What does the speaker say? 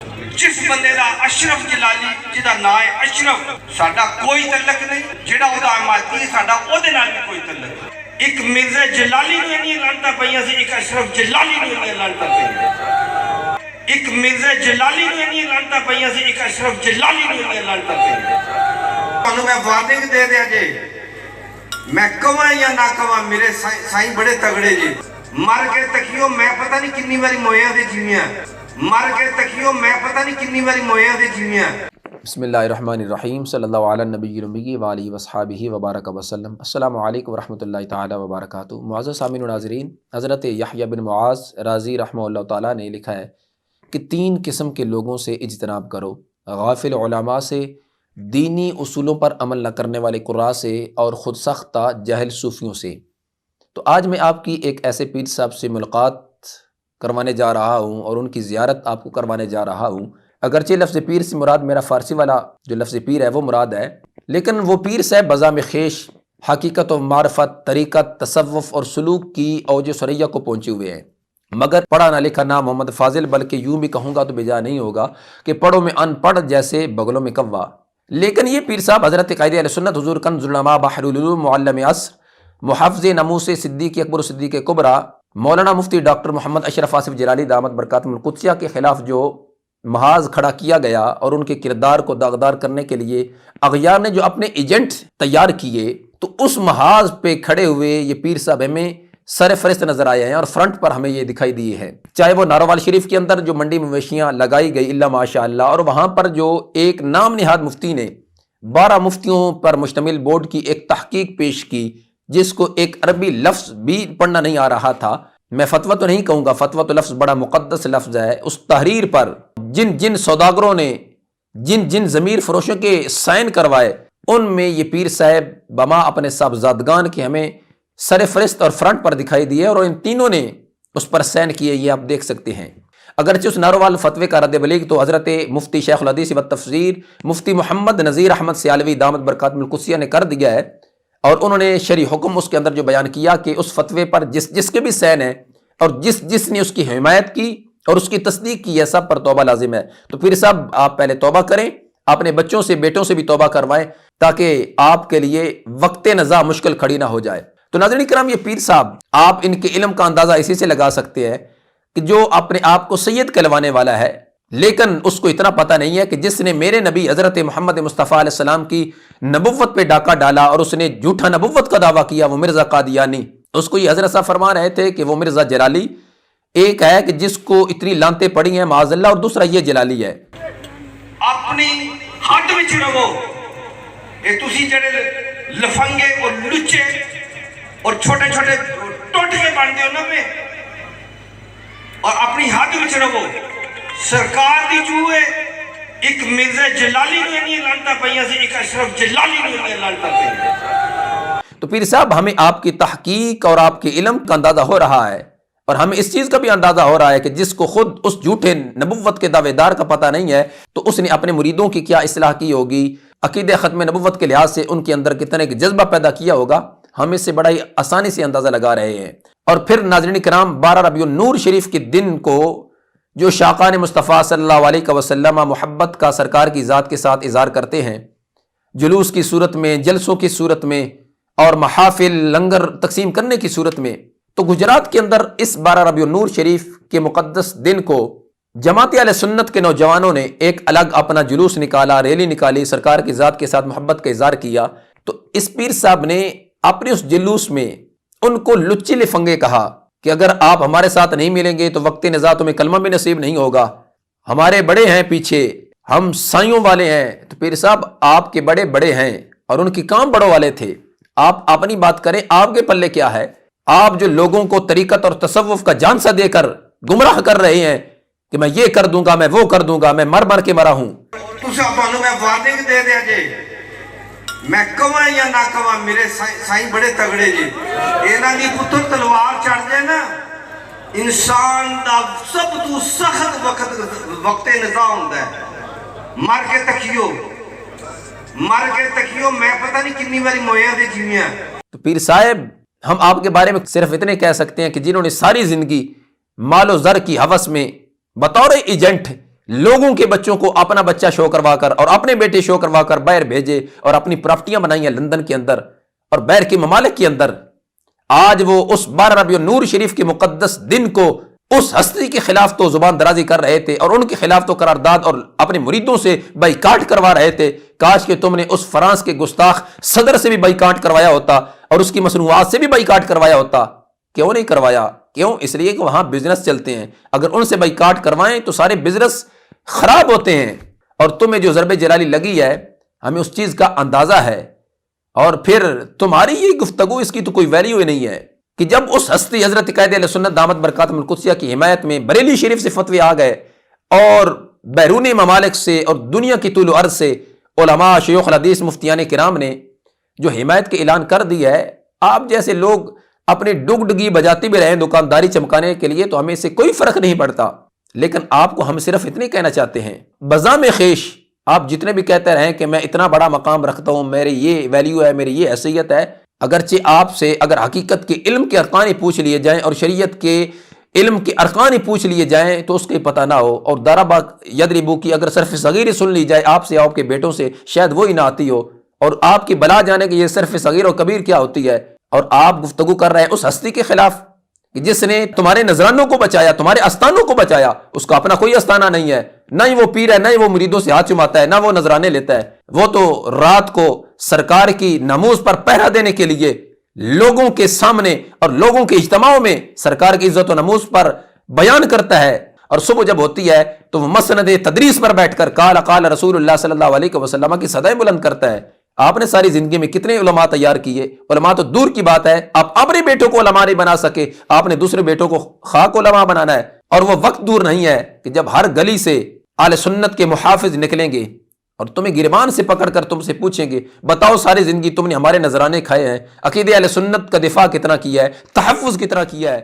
जिस बंदे दा अशरफ जलाली जिहदा नाम है अशरफ साडा कोई तल्लक नहीं, जिहड़ा ओहदा अमाती है साडा ओहदे नाल भी कोई तल्लक नहीं। एक मिर्जा जलाली नूं इन्नियां लानतां पईयां सी, एक अशरफ जलाली नूं इन्नियां लानतां पईयां। एक मिर्जा जलाली नूं इन्नियां लानतां पईयां सी, एक अशरफ जलाली नूं इन्नियां लानतां पईयां। तुहानूं मैं वार्निंग दे दिया जे, मैं कवां या ना कवां, मेरे साईं बड़े तगड़े जी। मर के तकियो मैं पता नहीं कितनी बारी मोया दे जीवियां, मर के तकियो मैं पता नहीं कितनी बारी मोया दे जीवियां। बिस्मिल्लाहिर्रहमानिर्रहीम सल्लल्लाहु अला नबिय्यिल उम्मी व आलिहि वस्हबिहि व बारक वसल्लम। अस्सलामु अलैकुम व रहमतुल्लाहि तआला व बरकातुहू। मुअज़्ज़ज़ सामीन व नाज़रीन, हज़रत यहया बिन मुआज़ राज़ी रहमहुल्लाह तआला ने लिखा है कि 3 किस्म के लोगों से इज्तनाब करो, गाफिल उलमा से, दीनी उसूलों पर अमल न करने वाले कुर्रा से, और ख़ुद सख्ता जाहिल सूफियों से। तो आज मैं आपकी एक ऐसे पीर साहब से मुलाकात करवाने जा रहा हूँ और उनकी ज़ियारत आपको करवाने जा रहा हूँ। अगरचे लफ्ज़ पीर से मुराद मेरा फ़ारसी वाला जो लफ्ज़ पीर है वो मुराद है, लेकिन वो पीर साहब बज़ाम ख़ेश हकीकत व मारफत, तरीक़त, तसव्वुफ़ और सलूक की औज सरैया को पहुँचे हुए हैं। मगर पढ़ा ना लिखा ना मोहम्मद फ़ाज़िल, बल्कि यूँ भी कहूँगा तो बेजा नहीं होगा कि पढ़ो में अनपढ़ जैसे बगलों में कव्वा। लेकिन ये पीर साहब हज़रत क़ायद अहले सुन्नत हुज़ूर कंज़ुल उलमा बहरुल उलूम मुअल्लिम अस्र मुहफ़्ज़ नमूस सिद्दीक़ अकबर सिद्दीक़ कुबरा मौलाना मुफ्ती डॉक्टर मोहम्मद अशरफ आसिफ जलाली दामत बरकातुहुल कुद्सिया के ख़िलाफ़ जो महाज खड़ा किया गया और उनके किरदार को दागदार करने के लिए अग़यार ने जो अपने एजेंट तैयार किए, तो उस महाज पे खड़े हुए ये पीर साहब हमें सर फरिस्त नज़र आए हैं और फ्रंट पर हमें ये दिखाई दिए हैं। चाहे वो नारोवाल शरीफ के अंदर जो मंडी मवेशियाँ लगाई गई इल्ला माशाअल्लाह, और वहाँ पर जो एक नाम निहाद मुफ्ती ने 12 मुफ्तियों पर मुश्तमिल बोर्ड की एक तहकीक पेश की, जिसको एक अरबी लफ्ज़ भी पढ़ना नहीं आ रहा था। मैं फतवा तो नहीं कहूँगा, फतवा तो लफ्ज़ बड़ा मुक़द्दस लफ्ज़ है। उस तहरीर पर जिन जिन सौदागरों ने जिन जिन ज़मीर फरोशों के साइन करवाए, उनमें ये पीर साहब बमा अपने साहबजादगान के हमें सर फरिस्त और फ्रंट पर दिखाई दिए, और इन तीनों ने उस पर साइन किए, ये आप देख सकते हैं। अगरचे उस नारोवाल फतवे का रद्द बलीग तो हज़रत मुफ्ती शेखुल हदीस व तफसीर मुफ्ती मोहम्मद नज़ीर अहमद सियालवी दामत बरकातुहुल कुद्सिया ने कर दिया है, और उन्होंने शरई हुक्म उसके अंदर जो बयान किया कि उस फतवे पर जिसके भी सैन है और जिसने उसकी हिमायत की और उसकी तस्दीक की है, सब पर तौबा लाजिम है। तो फिर साहब आप पहले तौबा करें, अपने बच्चों से बेटों से भी तौबा करवाएं, ताकि आपके लिए वक्त नज़ा मुश्किल खड़ी ना हो जाए। तो नाज़रीन किराम, ये पीर साहब आप इनके इल्म का अंदाज़ा इसी से लगा सकते हैं कि जो अपने आप को सैयद कहलवाने वाला है, लेकिन उसको इतना पता नहीं है कि जिसने मेरे नबी हज़रत मोहम्मद मुस्तफ़ा अलैहिस्सलाम की नबुव्वत पे डाका डाला और उसने झूठा नबुव्वत का दावा किया, वो मिर्ज़ा कादियानी। उसको ये हज़रत साहब फरमा रहे थे कि वो मिर्ज़ा जलाली एक है कि जिसको इतनी लानतें पड़ी हैं माज़अल्लाह, और दूसरा ये जलाली है। अपनी हद विच रहो, ये तुसी जेड़े लफंगे और लुच्चे और छोटे छोटे टोटके बनते हो ना में, और अपनी हद विच रहो। सरकार दी जू है, एक मिर्जा जलाली नूं इन्नियां लानतां पईयां सी, एक अशरफ जलाली नूं इन्नियां लानतां पईयां। तो पीर साहब हमें आपकी तहकीक और आपके इल्म का अंदाज़ा हो रहा है, और हमें इस चीज़ का भी अंदाज़ा हो रहा है कि जिसको खुद उस झूठे नबुव्वत के दावेदार का पता नहीं है, तो उसने अपने मुरीदों की क्या इस्लाह की होगी, अकीदे ख़त्म नबुव्वत के लिहाज से उनके अंदर कितने जज्बा पैदा किया होगा, हम इससे बड़ा ही आसानी से अंदाज़ा लगा रहे हैं। और फिर नाज़रीन किराम, 12 रबीउन नूर शरीफ के दिन को जो शाक़ान मुस्तफ़ा सल्लल्लाहु अलैहि वसल्लम मोहब्बत का सरकार की ज़ात के साथ इज़हार करते हैं, जुलूस की सूरत में, जलसों की सूरत में, और महाफिल लंगर तकसीम करने की सूरत में, तो गुजरात के अंदर इस 12 रबीउन नूर शरीफ के मुक़द्दस दिन को जमात अहले सुन्नत के नौजवानों ने एक अलग अपना जुलूस निकाला, रैली निकाली, सरकार की ज़ात के साथ मोहब्बत का इज़हार किया। तो इस पीर साहब ने अपने उस जुलूस में उनको लुच्चे लिफंगे कहा कि अगर आप हमारे साथ नहीं मिलेंगे तो वक्त निज़ात में कलमा भी नसीब नहीं होगा, हमारे बड़े हैं पीछे, हम साइयों वाले हैं। तो पीर साहब आपके बड़े बड़े हैं और उनकी काम बड़ों वाले थे। आप अपनी बात करें, आपके पल्ले क्या है? आप जो लोगों को तरीकत और तसव्वुफ का जानसा देकर गुमराह कर रहे हैं कि मैं ये कर दूंगा, मैं वो कर दूंगा, मैं मर मर के मरा हूं। मैं वार्निंग दे दिया जे, मैं कवां या ना कवां, मेरे साईं बड़े तगड़े जी। इन्हां दी पुत्तर तलवार चढ़ जाए ना, इंसान दा सब तो सख्त वक्त नज़ा हुंदा है। मर के तकियो, मर के तकियो मैं पता नहीं कितनी बारी मोया दे जीवियां। तो पीर साहब हम आपके बारे में सिर्फ इतने कह सकते हैं कि जिन्होंने सारी जिंदगी मालो ज़र की हवस में बतौर एजेंट لوگوں کے بچوں کو اپنا بچہ شو کروا کر اور اپنے بیٹے شو کروا کر باہر بھیجے اور اپنی پراپرٹیاں بنائی ہیں لندن کے اندر اور باہر کے ممالک کے اندر. آج وہ اس 12 ربیع النور شریف کے مقدس دن کو اس ہستی کے خلاف تو زبان درازی کر رہے تھے اور ان کے خلاف تو قرارداد اور اپنے مریدوں سے بائیکاٹ کروا رہے تھے. کاش کہ تم نے اس فرانس کے گستاخ صدر سے بھی بائیکاٹ کروایا ہوتا اور اس کی مصنوعات سے بھی بائیکاٹ کروایا ہوتا. کیوں نہیں کروایا؟ کیوں؟ اس لیے کہ وہاں بزنس چلتے ہیں. اگر ان سے بائیکاٹ کروائیں تو سارے بزنس خراب ہوتے ہیں. اور تمہیں جو ضرب جلالی لگی ہے ہمیں اس چیز کا اندازہ ہے. اور پھر تمہاری یہ گفتگو اس کی تو کوئی ویلیو ہی نہیں ہے کہ جب اس ہستی حضرت قائد اہل سنت دامت برکاتہم القدسیہ کی حمایت میں بریلی شریف سے فتوی آ گئے اور بیرون ممالک سے اور دنیا کی طول و عرض سے علماء شیوخ الحدیث مفتیان کرام نے جو حمایت کے اعلان کر دی ہے، آپ جیسے لوگ اپنی ڈگڈگی بجاتے بھی رہیں دکانداری چمکانے کے لیے تو ہمیں اس سے کوئی فرق نہیں پڑتا. لیکن آپ کو ہم صرف اتنے کہنا چاہتے ہیں، بزام خیش آپ جتنے بھی کہتے رہیں کہ میں اتنا بڑا مقام رکھتا ہوں، میری یہ ویلیو ہے، میری یہ حیثیت ہے، اگرچہ آپ سے اگر حقیقت کے علم کے ارکان ہی پوچھ لیے جائیں اور شریعت کے علم کے ارکان ہی پوچھ لیے جائیں تو اس کے پتہ نہ ہو. اور دارابا یدربو کی اگر صرف صغیر سن لی جائے آپ سے، آپ کے بیٹوں سے، شاید وہی نہ آتی ہو اور آپ کی بلا جانے کہ یہ صرف صغیر و کبیر کیا ہوتی ہے. اور آپ گفتگو کر رہے ہیں اس ہستی کے خلاف کہ جس نے تمہارے نذرانوں کو بچایا، تمہارے استانوں کو بچایا. اس کا اپنا کوئی استانہ نہیں ہے، نہ ہی وہ پیر ہے، نہ ہی وہ مریدوں سے ہاتھ چماتا ہے، نہ وہ نذرانے لیتا ہے. وہ تو رات کو سرکار کی ناموز پر پہرا دینے کے لیے لوگوں کے سامنے اور لوگوں کے اجتماعوں میں سرکار کی عزت و ناموز پر بیان کرتا ہے. اور صبح جب ہوتی ہے تو وہ مسند تدریس پر بیٹھ کر قال قال رسول اللہ صلی اللہ علیہ وسلم کی صدائیں بلند کرتا ہے. آپ نے ساری زندگی میں کتنے علماء تیار کیے؟ علماء تو دور کی بات ہے، آپ اپنے بیٹوں کو علماء نہیں بنا سکے، آپ نے دوسرے بیٹوں کو خاک علماء بنانا ہے. اور وہ وقت دور نہیں ہے کہ جب ہر گلی سے اہل سنت کے محافظ نکلیں گے اور تمہیں گریبان سے پکڑ کر تم سے پوچھیں گے بتاؤ ساری زندگی تم نے ہمارے نذرانے کھائے ہیں، عقیدہ اہل سنت کا دفاع کتنا کیا ہے، تحفظ کتنا کیا ہے.